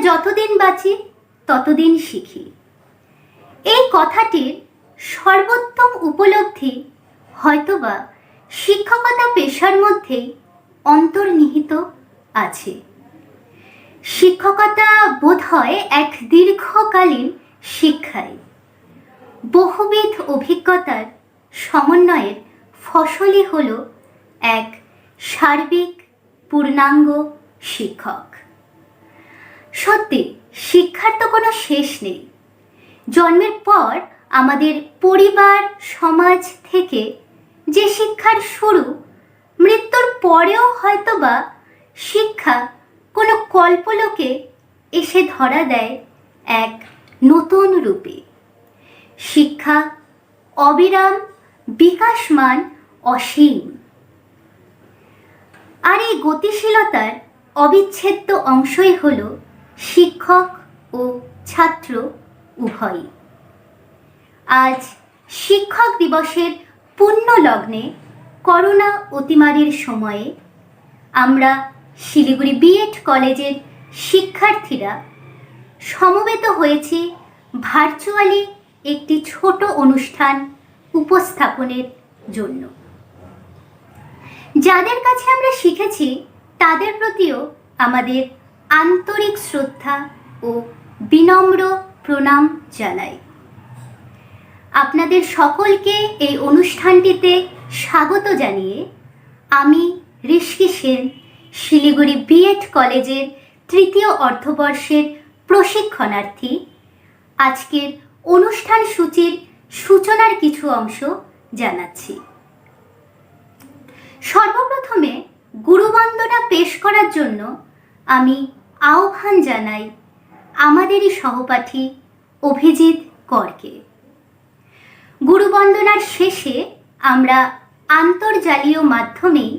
যতদিন বাঁচি ততদিন শিখি, এই কথাটির সর্বোত্তম উপলব্ধি হয়তোবা শিক্ষকতা পেশার মধ্যেই অন্তর্নিহিত আছে। শিক্ষকতা বোধহয় এক দীর্ঘকালীন শিক্ষাই, বহুবিধ অভিজ্ঞতার সমন্বয়ের ফসলই হল এক সার্বিক পূর্ণাঙ্গ শিক্ষক। সত্যি শিক্ষার তো কোনো শেষ নেই। জন্মের পর আমাদের পরিবার সমাজ থেকে যে শিক্ষার শুরু, মৃত্যুর পরেও হয়তোবা শিক্ষা কোনো কল্পলোকে এসে ধরা দেয় এক নতুন রূপে। শিক্ষা অবিরাম, বিকাশমান, অসীম। আর এই গতিশীলতার অবিচ্ছেদ্য অংশই হল শিক্ষক ও ছাত্র উভয়ই। আজ শিক্ষক দিবসের পুণ্য লগ্নে করোনা অতিমারির সময়ে আমরা শিলিগুড়ি বিএড কলেজের শিক্ষার্থীরা সমবেত হয়েছি ভার্চুয়ালি একটি ছোট অনুষ্ঠান উপস্থাপনের জন্য। যাদের কাছে আমরা শিখেছি তাদের প্রতিও আমাদের আন্তরিক শ্রদ্ধা ও বিনম্র প্রণাম জানাই। আপনাদের সকলকে এই অনুষ্ঠানটিতে স্বাগত জানিয়ে আমি ঋষি সেন, শিলিগুড়ি বিএড কলেজের তৃতীয় অর্থবর্ষের প্রশিক্ষণার্থী, আজকের অনুষ্ঠান সূচির সূচনার কিছু অংশ জানাচ্ছি। সর্বপ্রথমে গুরুবন্দনা পেশ করার জন্য আমি আহ্বান জানাই আমাদেরই সহপাঠী অভিজিৎ করকে। গুরুবন্দনার শেষে আমরা আন্তর্জালীয় মাধ্যমেই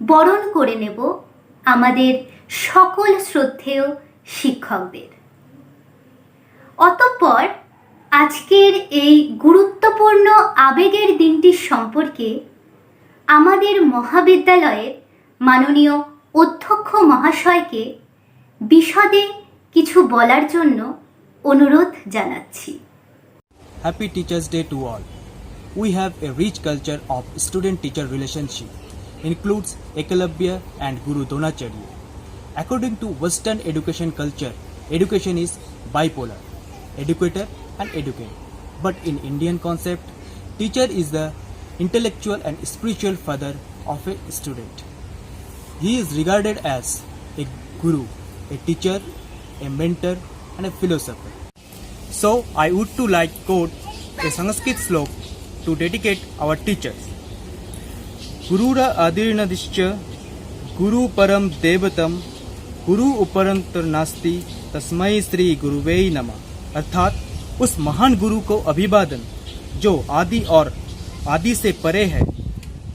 বরণ করে নেব আমাদের সকল শ্রদ্ধেয় শিক্ষকদের। অতঃপর আজকের এই গুরুত্বপূর্ণ আবেগের দিনটির সম্পর্কে আমাদের মহাবিদ্যালয়ের মাননীয় অধ্যক্ষ মহাশয়কে বিশদে কিছু বলার জন্য অনুরোধ জানাচ্ছি। Happy Teachers Day to all. We have a rich culture of student-teacher relationship, includes Ekalabya and Guru Dronacharya. According to Western education culture, education is bipolar, educator and educate. But in Indian concept, teacher is the intellectual and spiritual father of a student. He is regarded as a guru, a teacher, a mentor and a philosopher. So I would to like quote a Sanskrit slok to dedicate our teachers. Gurura adirnadischa guru param devatam गुरु उपरंतर नास्ति तस्मै श्री गुरुवे नमः। अर्थात उस महान गुरु को अभिवादन जो आदि और आदि से परे है,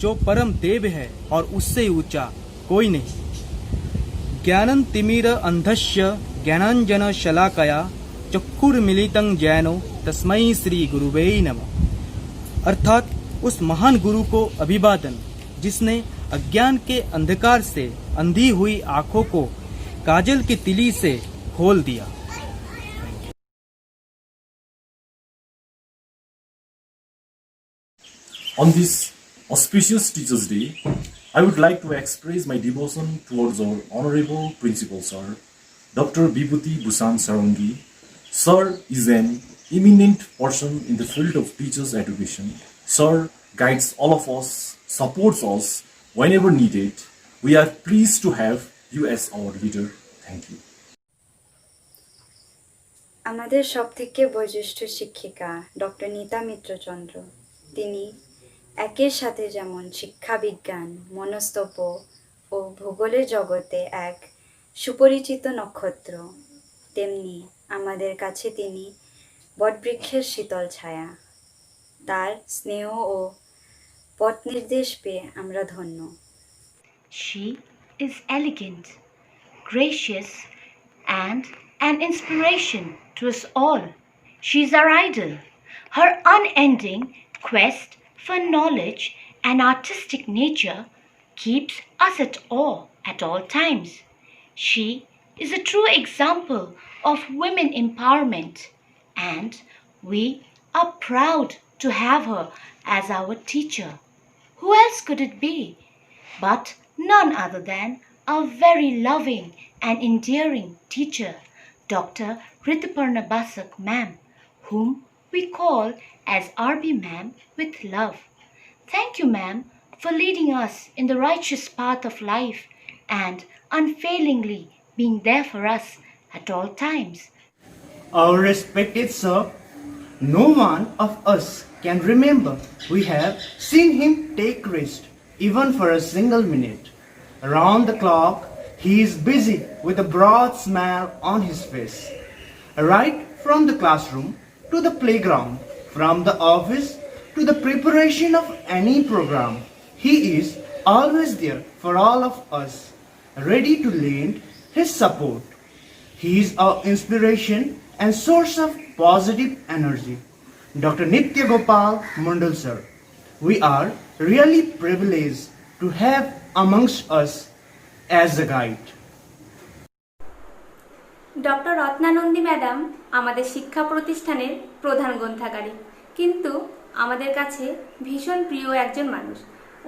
जो परम देव है और उससे ऊंचा कोई नहीं। ज्ञानं तिमिर अंधस्य ज्ञानांजन शलाकया चक्षुर्मिलितं ज्ञानो तस्मै श्री गुरुवे नमः। अर्थात उस महान गुरु को अभिवादन जिसने अज्ञान के अंधकार से अंधी हुई आंखों को काजल की तिली से खोल दिया। On this auspicious Teachers' Day, I would like to express my devotion towards our Honorable Principal Sir, Dr. Vibhuti Bhushan Sarangi. Sir is an eminent person in the field of teachers' education. Sir guides all of us, supports us whenever needed. We are pleased to have you as our leader. Thank you. আমাদের সবথেকে বয়োজ্যেষ্ঠ শিক্ষিকা doctor Nita মিত্র চন্দ্র, তিনি একের সাথে যেমন শিক্ষা বিজ্ঞান, মনস্তব্য ও ভূগোলের জগতে এক সুপরিচিত নক্ষত্র, তেমনি আমাদের কাছে তিনি বটবৃক্ষের শীতল ছায়া। তার স্নেহ ও পথ নির্দেশ পেয়ে আমরা ধন্য। She is elegant, gracious, and an inspiration to us all. She's our idol. Her unending quest for knowledge and artistic nature keeps us at awe at all times. She is a true example of women empowerment, and we are proud to have her as our teacher. Who else could it be but none other than our very loving and endearing teacher, Dr. Rituparna Basak ma'am, whom we call as RB ma'am with love. Thank you, ma'am, for leading us in the righteous path of life and unfailingly being there for us at all times. Our respected sir, no one of us can remember we have seen him take rest even for a single minute. Around the clock, he is busy with a broad smile on his face. Right from the classroom to the playground, from the office to the preparation of any program, he is always there for all of us, ready to lend his support. He is our inspiration and source of positive energy. Dr. Nitya Gopal Mundal sir, we are really privileged to have amongst us as a guide. Doctor Ratnanandi madam আমাদের শিক্ষা প্রতিষ্ঠানের প্রধান গ্রন্থাগারী, কিন্তু আমাদের কাছে ভীষণ প্রিয় একজন মানুষ।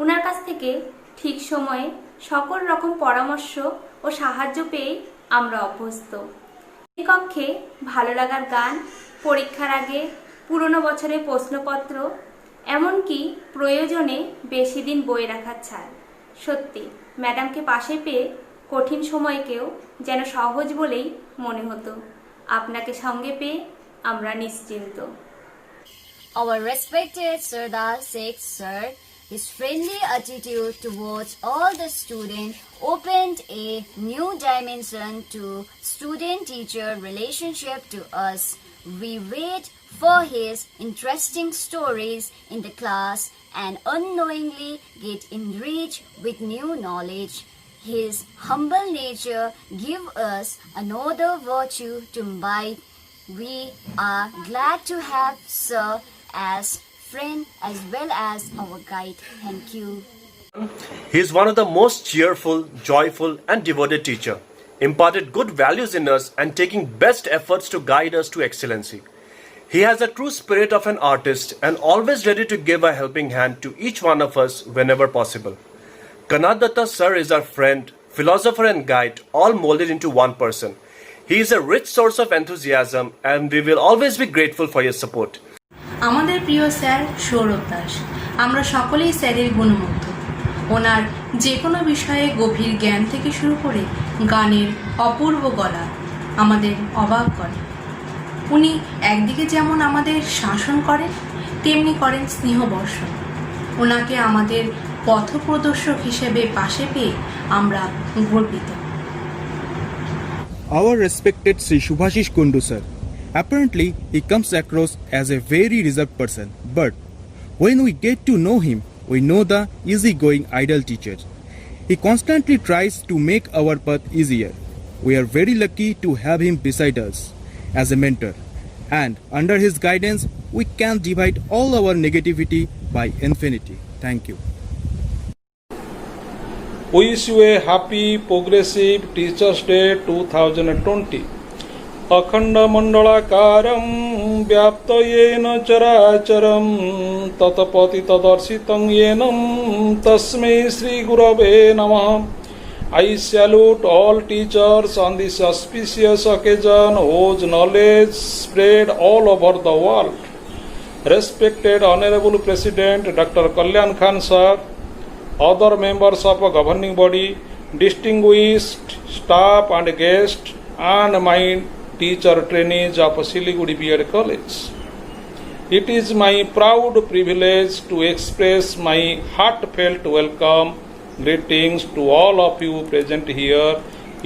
ওনার কাছ থেকে ঠিক সময়ে সকল রকম পরামর্শ ও সাহায্য পেয়ে আমরা অভ্যস্ত। এই কক্ষে ভালো লাগার গান, পরীক্ষার আগে পুরনো বছরের প্রশ্নপত্র, এমনকি প্রয়োজনে বেশি দিন বই রাখার ছাড়। সত্যি ম্যাডামকে পাশে পেয়ে কঠিন সময়কেও যেন সহজ বলেই মনে হতো। আপনাকে সঙ্গে পেয়ে আমরা নিশ্চিন্ত। Our respected Sardar Sheikh sir, his friendly attitude towards all the students opened a new dimension to student-teacher relationship to us. We wait for his interesting stories in the class and unknowingly get enriched with new knowledge. His humble nature give us another virtue to imbibe. We are glad to have Sir as friend as well as our guide. Thank you. He is one of the most cheerful, joyful and devoted teacher, imparted good values in us and taking best efforts to guide us to excellency. He has a true spirit of an artist and always ready to give a helping hand to each one of us whenever possible. Kanad Datta sir is our friend, philosopher and guide, all molded into one person. He is a rich source of enthusiasm and we will always be grateful for your support. আমাদের প্রিয় sir Sourav Das, আমরা সকলেই স্যারের গুণমুগ্ধ। ওনার যে কোনো বিষয়ে গভীর জ্ঞান থেকে শুরু করে গানের অপূর্ব গলা আমাদের অবাক করে। উনি একদিকে যেমন আমাদের শাসন করেন, তেমনি করেন স্নেহ বর্ষণ। ওনাকে আমাদের পথপ্রদর্শক হিসেবে পাশে পেয়ে আমরা গর্বিত। Our respected Sri Shubhashish Kundu sir. Apparently, he comes across as a very reserved person, but when we get to know him, we know the easygoing ideal teacher. He constantly tries to make our path easier. We are very lucky to have him beside us as a mentor, and under his guidance, we can divide all our negativity by infinity. Thank you. Wish you a happy progressive Teachers Day 2020. अखंड मंडलाकारं व्याप्त येन चराचरं तत्पतितदर्शितं येनं तस्मै श्री गुरवे नमः. I salute all teachers on this auspicious occasion whose knowledge spread all over the world. Respected Honorable President Dr. Kalyan Khan sir, other members of a governing body, distinguished staff and guests, and my teacher trainees of Siliguri B.Ed College. It is my proud privilege to express my heartfelt welcome greetings to all of you present here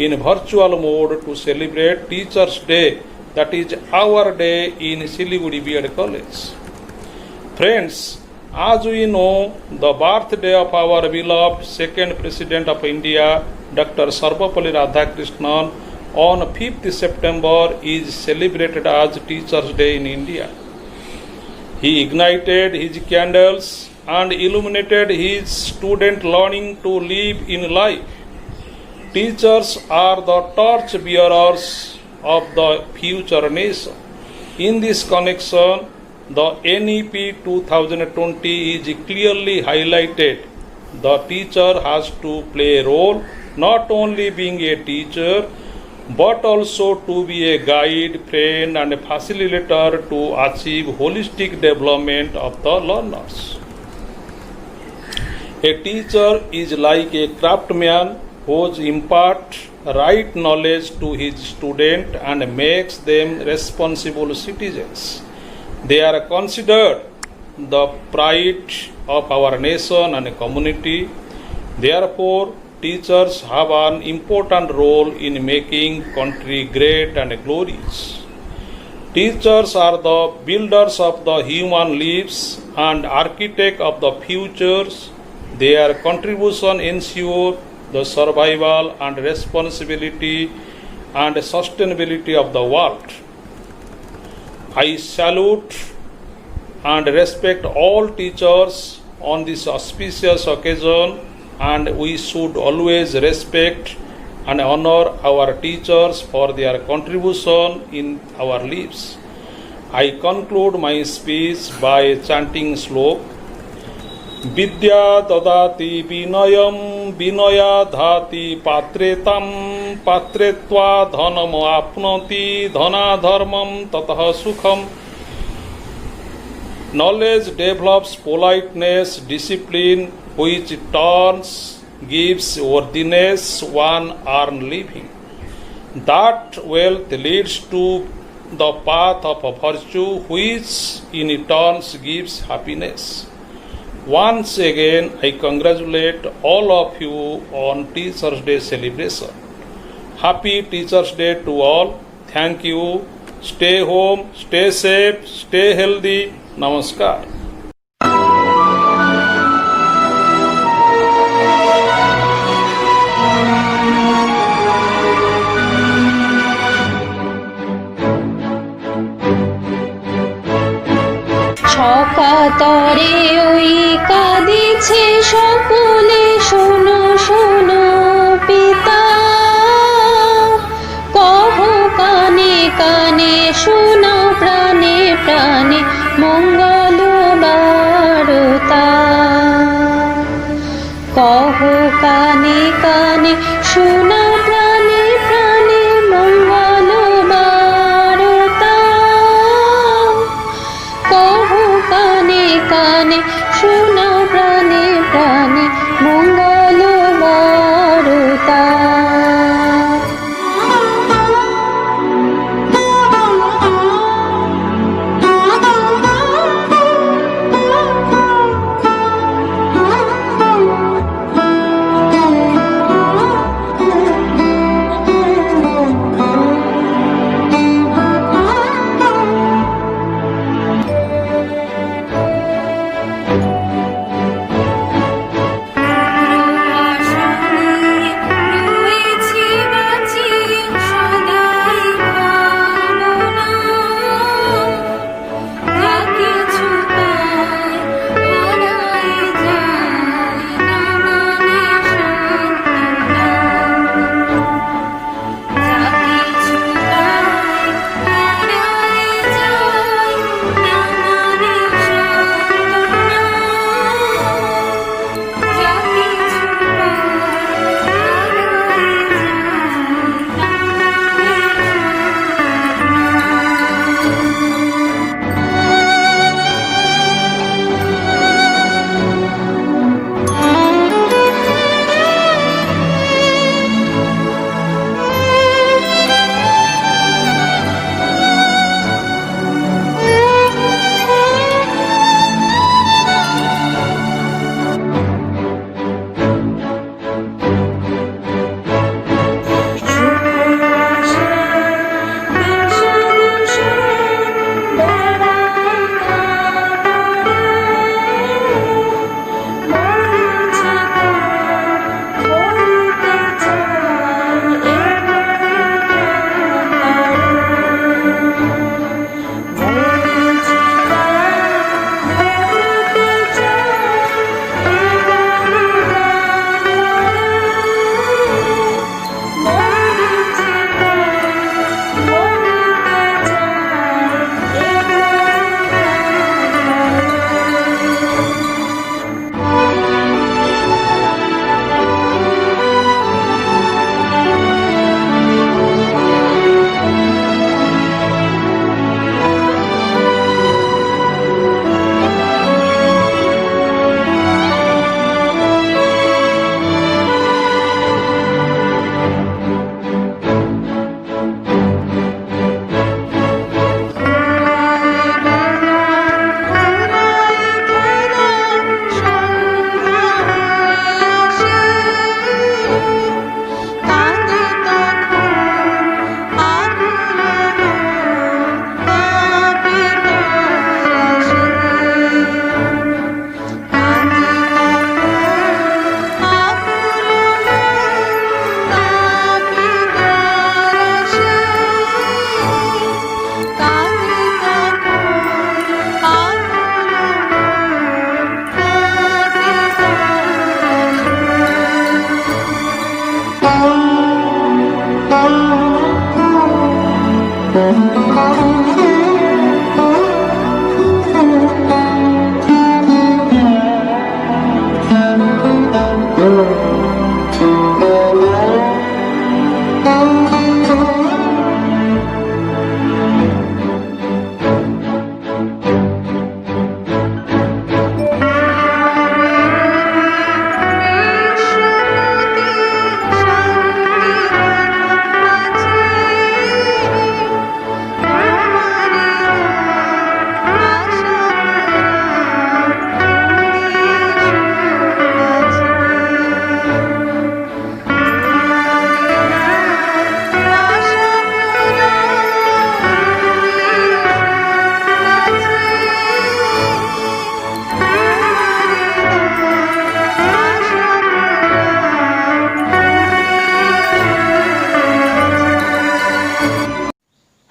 in virtual mode to celebrate Teachers Day, that is our day in Siliguri B.Ed College. Friends, as we know, the birthday of our beloved second President of India, Dr. Sarvapalli Radhakrishnan, on 5th September is celebrated as Teachers Day in India. He ignited his candles and illuminated his student learning to live in life. Teachers are the torch bearers of the future nation. In this connection, the NEP 2020 is clearly highlighted. The teacher has to play a role, not only being a teacher, but also to be a guide, friend, and a facilitator to achieve holistic development of the learners. A teacher is like a craftsman who imparts right knowledge to his student and makes them responsible citizens. They are considered the pride of our nation and community. Therefore, teachers have an important role in making country great and glorious. Teachers are the builders of the human lives and architects of the futures. Their contribution ensure the survival and responsibility and sustainability of the world. I salute and respect all teachers on this auspicious occasion, and we should always respect and honor our teachers for their contribution in our lives. I conclude my speech by chanting slok. Vidya dadati vinayam vinaya dhati patretam patretva dhanam apnoti dhana dharmam tatah sukham. Knowledge develops politeness, discipline, which turns gives worthiness, one earn living. That wealth leads to the path of virtue, which in turn gives happiness. Once again, I congratulate all of you on Teachers' Day celebration. Happy Teachers' Day to all. Thank you. Stay home, stay safe, stay healthy. Namaskar. সকাতরে ওই কাঁদিছে সকলে, শোনো শোনো পিতা, কহ কানে কানে শোনো প্রাণে প্রাণে মঙ্গল বারতা। কহ কানে কানে শোনো প্রাণে প্রাণে মঙ্গল বারতা। কহ কানে কানে শোনো প্রাণে প্রাণে মঙ্গল বারতা।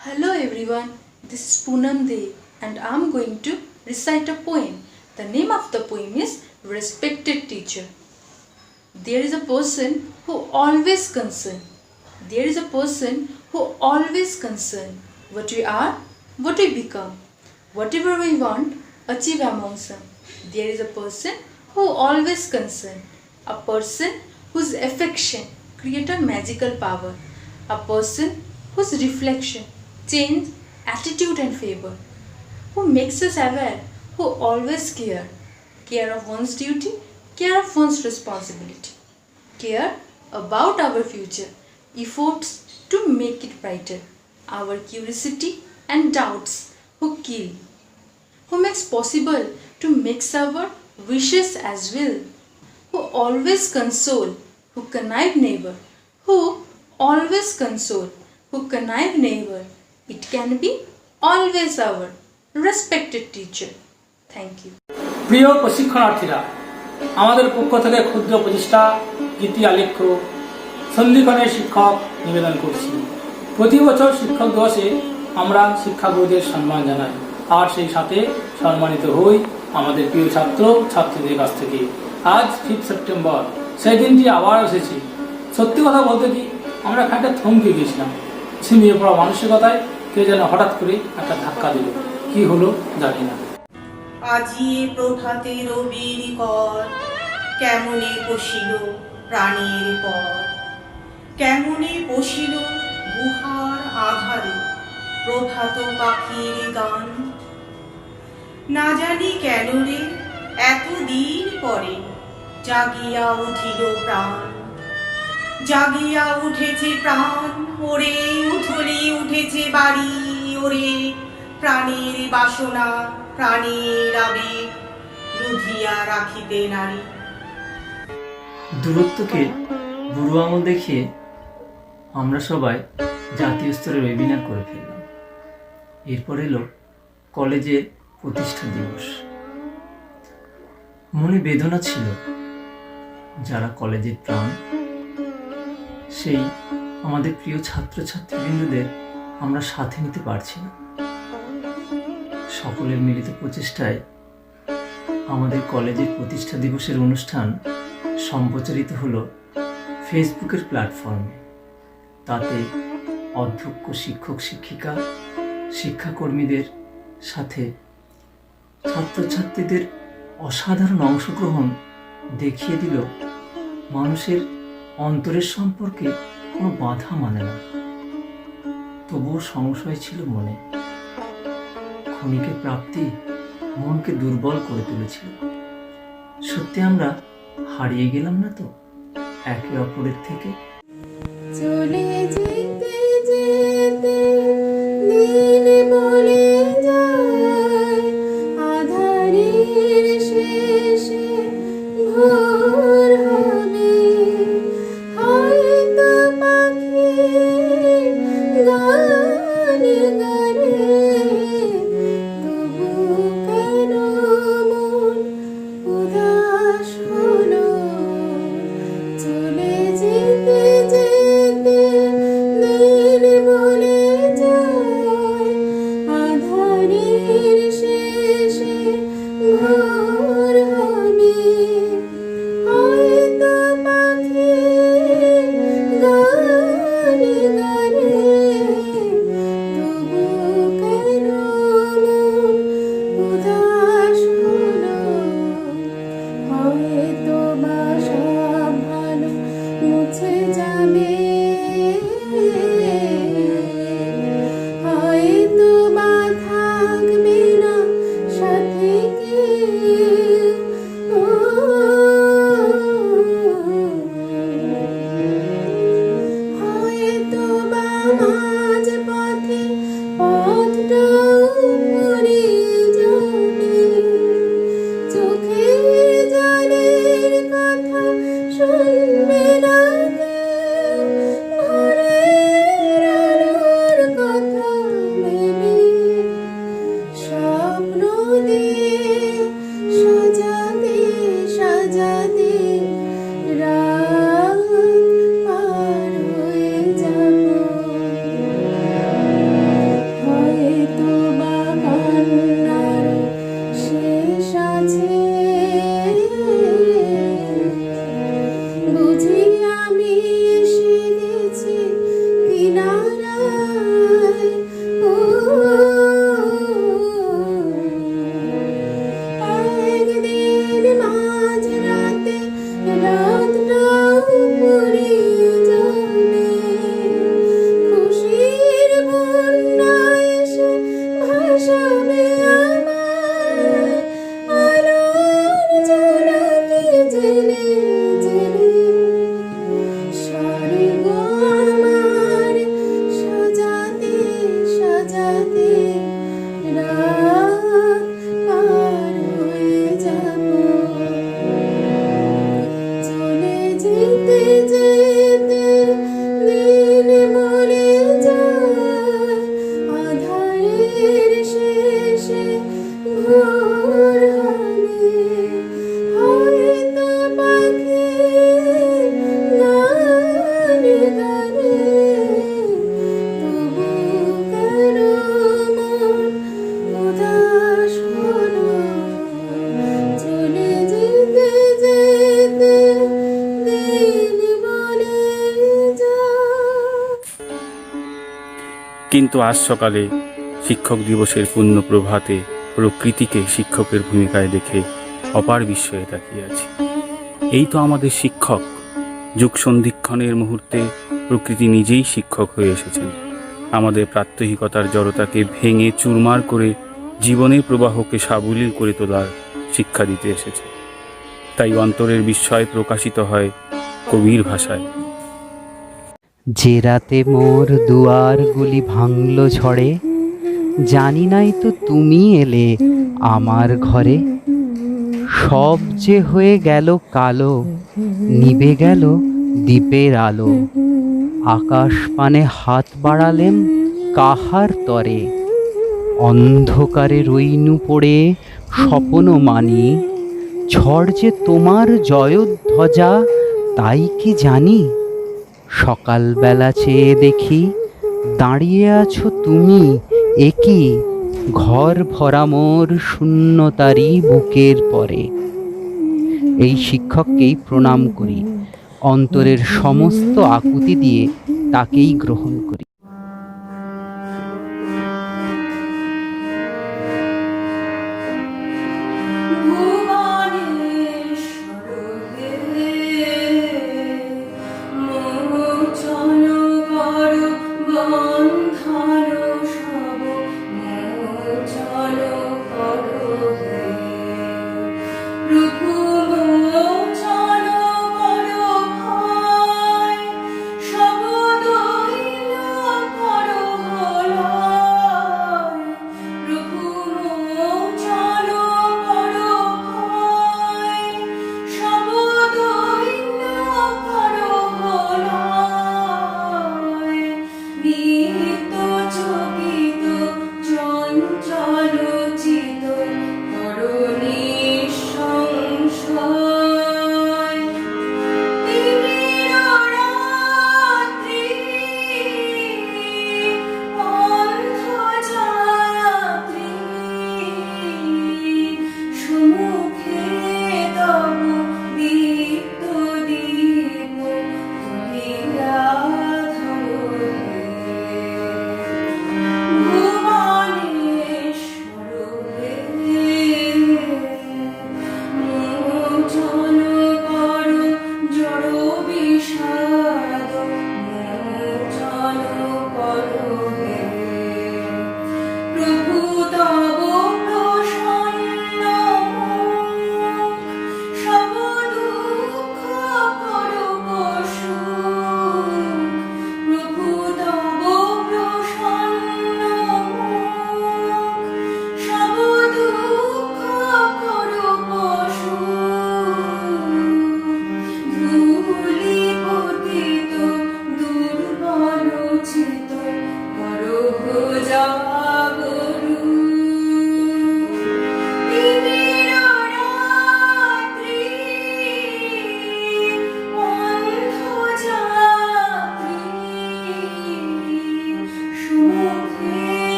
Hello everyone, this is Poonam Dev and I am going to recite a poem. The name of the poem is Respected Teacher. There is a person who always concerned. There is a person who always concerned. What we are, what we become. Whatever we want, achieve among some. There is a person who always concerned. A person whose affection create a magical power. A person whose reflection change attitude and favor. Who makes us aware, who always care of one's duty, care of one's responsibility, care about our future, efforts to make it brighter, our curiosity and doubts, who kill, who makes possible to mix our wishes as well, who always console, who connive never, who always console, who connive never. It can be always our respected teacher. Thank you. প্রিয় প্রশিক্ষণার্থীরা, আমাদের পক্ষ থেকে ক্ষুদ্র প্রচেষ্টা গীতি আলেখ্য সন্ধিক্ষণের শিক্ষক নিবেদন করছি। প্রতি বছর শিক্ষক দিবসে আমরা শিক্ষাগুরুদের সম্মান জানাই, আর সেই সাথে সম্মানিত হই আমাদের প্রিয় ছাত্র ছাত্রীদের কাছ থেকে। আজ 5 সেপ্টেম্বর, সেই দিনটি আবার এসেছে। সত্যি কথা বলতে কি, আমরা খানিকটা থমকে গিয়েছিলাম। ঝিমিয়ে পড়া মানসিকতায় কে যেন হঠাৎ করে একটা ধাক্কা দিল, কি হলো জানি না। আজিয়ে প্রভাতে রবির কর, কেমনে বসিল প্রাণের পর, কেমনে বসিল গুহার আধারে প্রভাত পাখির গান। না জানি কেন রে এতদিন পরে জাগিয়া উঠিল প্রাণ, জাগিয়া উঠেছে প্রাণ, ওরে উঠলি উঠেছে বাড়ি, ওরে প্রাণের বাসনা প্রাণের আবেগ রুধিয়া রাখিতে নারী। দূরত্বকে বুড়ো আঙুল দেখিয়ে আমরা সবাই জাতীয় স্তরের ওয়েবিনার করে ফেললাম। এরপর এলো কলেজের প্রতিষ্ঠা দিবস। মনে বেদনা ছিল, যারা কলেজের প্রাণ, সেই আমাদের প্রিয় ছাত্রছাত্রীবৃন্দদের আমরা সাথে নিতে পারছি না। সকলের মিলিত প্রচেষ্টায় আমাদের কলেজের প্রতিষ্ঠা দিবসের অনুষ্ঠান সম্প্রচারিত হলো ফেসবুকের প্ল্যাটফর্মে। তাতে অধ্যক্ষ, শিক্ষক, শিক্ষিকা, শিক্ষাকর্মীদের সাথে ছাত্রছাত্রীদের অসাধারণ অংশগ্রহণ দেখিয়ে দিল মানুষের অন্তরের সম্পর্কে কোনো বাধা মানে না। তবুও সংশয় ছিল মনে। ক্ষণিকের প্রাপ্তি মনকে দুর্বল করে তুলেছিল। সত্যি আমরা হারিয়ে গেলাম না তো একে অপরের থেকে? চলে যেতে যেতে দিন বলে যায়, আধারের শেষে ভোর হবে, হয়তো পাখির গানে গানে, তবু কেন মন উদাস হলো? চলে যেতে যেতে কিন্তু আজ সকালে শিক্ষক দিবসের পূর্ণ প্রভাতে প্রকৃতিকে শিক্ষকের ভূমিকায় দেখে অপার বিস্ময়ে তাকিয়ে আছি। এই তো আমাদের শিক্ষক। যুগ সন্ধিক্ষণের মুহূর্তে প্রকৃতি নিজেই শিক্ষক হয়ে এসেছেন। আমাদের প্রাত্যহিকতার জড়তাকে ভেঙে চুরমার করে জীবনের প্রবাহকে সাবলীল করে তোলার শিক্ষা দিতে এসেছে। তাই অন্তরের বিস্ময় প্রকাশিত হয় কবির ভাষায়। যে রাতে মোর দুয়ারগুলি ভাঙল ঝড়ে, জানি নাই তো তুমি এলে আমার ঘরে। সব যে হয়ে গেল কালো, নিবে গেল দ্বীপের আলো। আকাশ পানে হাত বাড়ালেম কাহার তরে, অন্ধকারে রইনু পড়ে স্বপ্ন মানি। ঝড় যে তোমার জয়ধ্বজা তাই কি জানি। সকালবেলা চেয়ে দেখি দাঁড়িয়ে আছো তুমি, একই ঘর ভরা মোর শূন্যতারই বুকের পরে। এই শিক্ষককেই প্রণাম করি, অন্তরের সমস্ত আকুতি দিয়ে তাকেই গ্রহণ করি।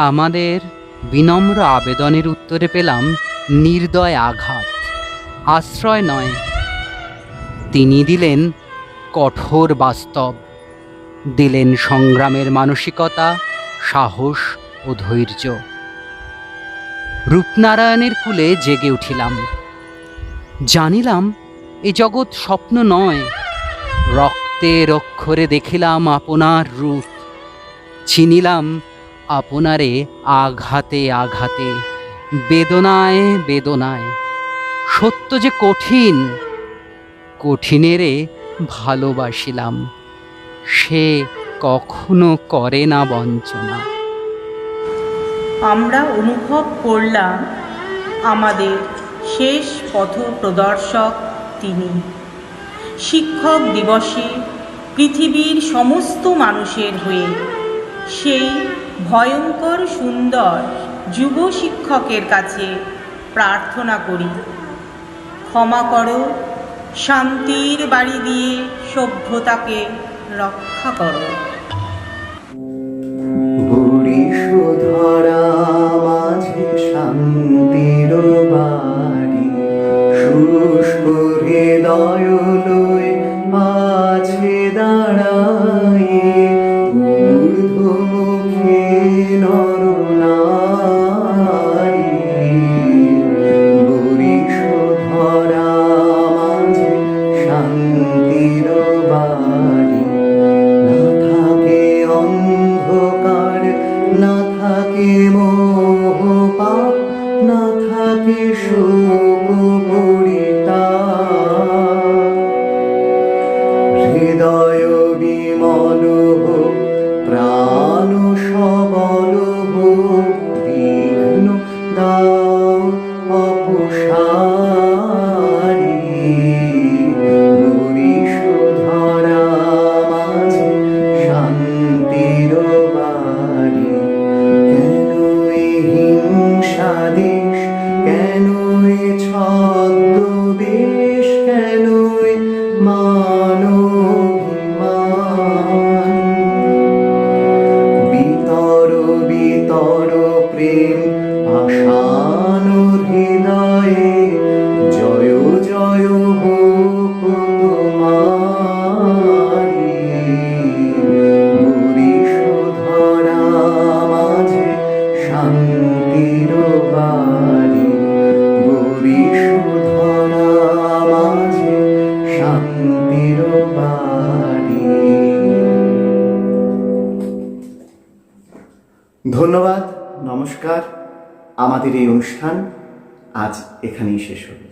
আমাদের বিনম্র আবেদনের উত্তরে পেলাম নির্দয় আঘাত, আশ্রয় নয়। তিনি দিলেন কঠোর বাস্তব, দিলেন সংগ্রামের মানসিকতা, সাহস ও ধৈর্য। রূপনারায়ণের কুলে জেগে উঠিলাম। জানিলাম এ জগৎ স্বপ্ন নয়। রক্তের অক্ষরে দেখিলাম আপনার রূপ, চিনিলাম আপনারে আঘাতে আঘাতে, বেদনায় বেদনায়। সত্য যে কঠিন, কঠিনেরে ভালোবাসিলাম, সে কখনো করে না বঞ্চনা। আমরা অনুভব করলাম আমাদের শেষ পথ প্রদর্শক তিনি। শিক্ষক দিবসে পৃথিবীর সমস্ত মানুষের হয়ে সেই ভয়ঙ্কর সুন্দর যুব শিক্ষকের কাছে প্রার্থনা করি, ক্ষমা করো, শান্তির বাড়ি দিয়ে সভ্যতাকে রক্ষা করো। ধরা মাঝে শান্তির বাড়ি, শুষ্ক হৃদয় লই আছে দাঁড়াই, ঊর্ধ্বমুখী নরনারী। বরিশ ধরা মাঝে শান্তির বাড়ি, না থাকে অন্ধকার, না থাকে মোহ পাপ, না থাকে শোক পরিতাপ। হৃদয় বিমল হোক, প্রাণ সবল হোক, বিঘ্ন দাও অপসারি। বরিশ ধরা মাঝে শান্তির বাড়ি, কেন এ হিংসা দেশ, কেন এ ছদ্মবেশ, কেন এ মানবিমান। বিতর বিতর প্রেম আশান হৃদয়ে, জয় জয় হোক তোমারি। বরিশ ধরা মাঝে শান্তির বাড়ি, বরিশ ধরা মাঝে শান্তির বাড়ি। ধন্যবাদ, নমস্কার। আমাদের এই অনুষ্ঠান আজ এখানেই শেষ হলো।